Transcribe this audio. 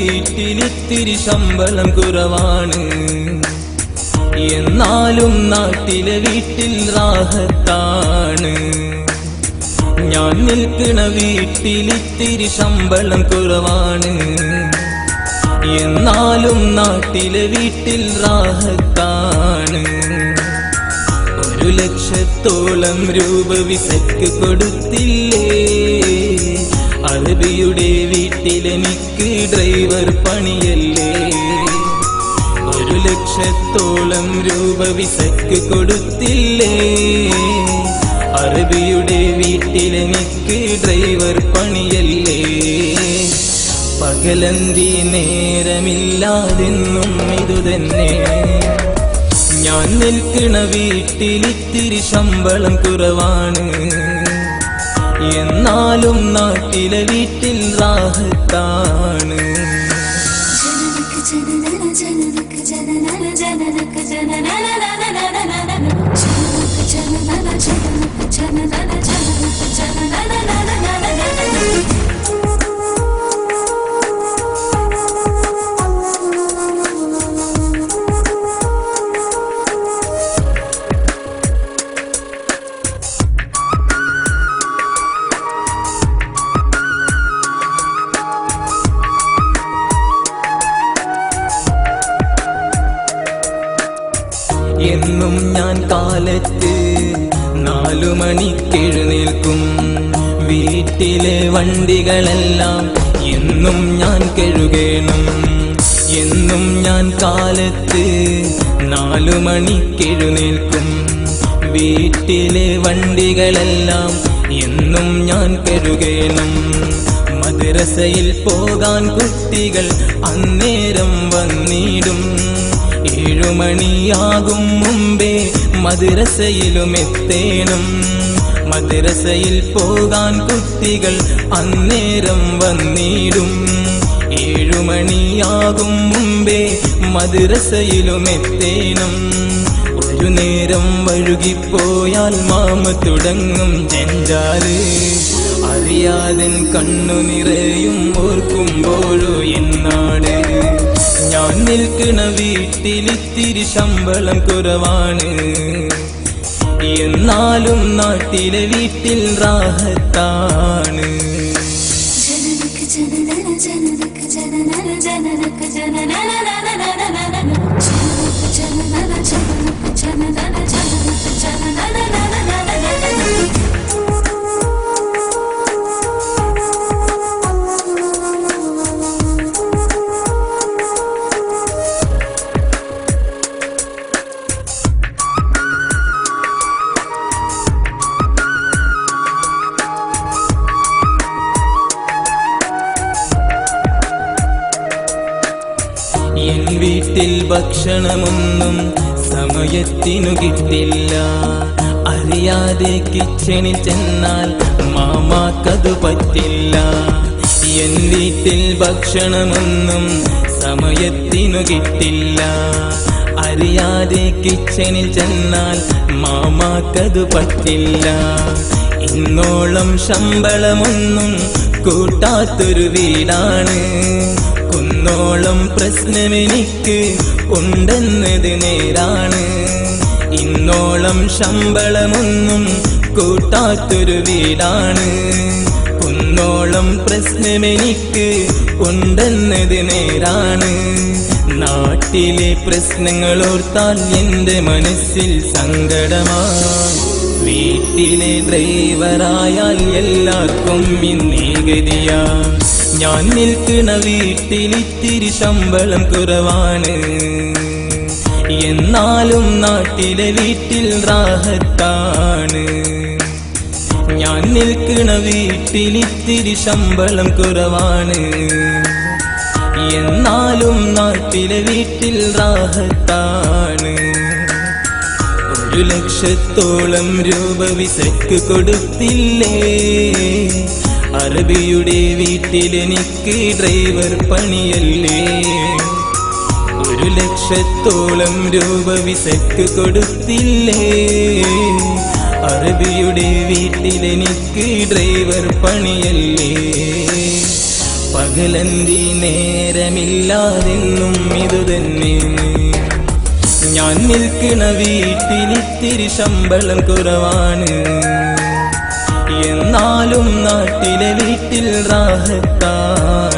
വീട്ടിലിത്തിരി ശമ്പളം കുറവാണ്. എന്നാലും നാട്ടിലെ വീട്ടിൽ റാഹത്താണ്. ഞാൻ നിൽക്കണ വീട്ടിലിത്തിരി ശമ്പളം കുറവാണ്. എന്നാലും നാട്ടിലെ വീട്ടിൽ റാഹത്താണ്. 1 ലക്ഷത്തോളം രൂപ വിസക്ക് കൊടുത്തില്ലേ. അറബിയുടെ വീട്ടിലെനിക്ക് ഡ്രൈവർ പണിയല്ലേ. 1 ലക്ഷത്തോളം രൂപ വിസക്ക് കൊടുത്തില്ലേ. അറബിയുടെ വീട്ടിലെനിക്ക് ഡ്രൈവർ പണിയല്ലേ. പകലന്തി നേരമില്ലാതെന്നും ഇതുതന്നെ. ഞാൻ നിൽക്കണ വീട്ടിലിത്തിരി ശമ്പളം കുറവാണ്. എന്നാലും നാട്ടിലെ വീട്ടിൽ റാഹത്താണ്. എന്നും ഞാൻ കാലത്ത് 4 മണിക്കെഴുന്നേൽക്കും. വീട്ടിലെ വണ്ടികളെല്ലാം എന്നും ഞാൻ കഴുകണം. എന്നും ഞാൻ കാലത്ത് 4 മണിക്കെഴുന്നേൽക്കും. വീട്ടിലെ വണ്ടികളെല്ലാം എന്നും ഞാൻ കഴുകണം. മദ്രസയിൽ പോകാൻ കുട്ടികൾ അന്നേരം വന്നിടും. 7 മണിയാകും മുമ്പേ മദ്രസയിലും എത്തേണം. മദ്രസയിൽ പോകാൻ കുട്ടികൾ അന്നേരം വന്നിടും. 7 മണിയാകും മുമ്പേ മദ്രസയിലും എത്തേണം. ഒരു നേരം വഴുകിപ്പോയാൽ മാമ തുടങ്ങും ജഞ്ചാല്. അറിയാതെ കണ്ണു നിറയും ഓർക്കുമ്പോഴോ എന്നാണ്. ഞാൻ നിൽക്കണ വീട്ടിലിത്തിരി ശമ്പളം കുറവാണ്. എന്നാലും നാട്ടിലെ വീട്ടിൽ റാഹത്താണ്. എൻ വീട്ടിൽ ഭക്ഷണമൊന്നും സമയത്തിനു കിട്ടില്ല. അറിയാതെ കിച്ചണിൽ ചെന്നാൽ മാമാക്കതു പറ്റില്ല. എൻ വീട്ടിൽ ഭക്ഷണമൊന്നും സമയത്തിനു കിട്ടില്ല. അറിയാതെ കിച്ചണിൽ ചെന്നാൽ മാമാക്കതു പറ്റില്ല. ഇന്നോളം ശമ്പളമൊന്നും കൂട്ടാത്തൊരു വീടാണ്. കുന്നോളം പ്രശ്നമെനിക്ക് ഉണ്ടെന്നത് നേരാണ്. ഇന്നോളം ശമ്പളമൊന്നും കൂട്ടാത്തൊരു വീടാണ്. കുന്നോളം പ്രശ്നമെനിക്ക് ഉണ്ടെന്നത് നേരാണ്. നാട്ടിലെ പ്രശ്നങ്ങളോർത്താൽ എൻ്റെ മനസ്സിൽ സങ്കടമാണ്. വീട്ടിലെ ഡ്രൈവറായാൽ എല്ലാവർക്കും ഇന്നീ ഗതിയാ. ഞാൻ നിൽക്കണ വീട്ടിലിത്തിരി ശമ്പളം കുറവാണ്. എന്നാലും നാട്ടിലെ വീട്ടിൽ റാഹത്താണ്. ഞാൻ നിൽക്കണ വീട്ടിലിത്തിരി ശമ്പളം കുറവാണ്. എന്നാലും നാട്ടിലെ വീട്ടിൽ റാഹത്താണ്. 1 ലക്ഷത്തോളം രൂപ വിസക്ക് കൊടുത്തില്ലേ. അറബിയുടെ വീട്ടിലെനിക്ക് ഡ്രൈവർ പണിയല്ലേ. 1 ലക്ഷത്തോളം രൂപ വിസക്ക് കൊടുത്തില്ലേ. അറബിയുടെ വീട്ടിലെനിക്ക് ഡ്രൈവർ പണിയല്ലേ. പകലന്തി നേരമില്ലാതെന്നും ഇതുതന്നെ. ഞാൻ നിൽക്കണ വീട്ടിലിത്തിരി ശമ്പളം കുറവാണ്, എന്നാലും നാട്ടിലെ വീട്ടിൽ റാഹത്താണ്.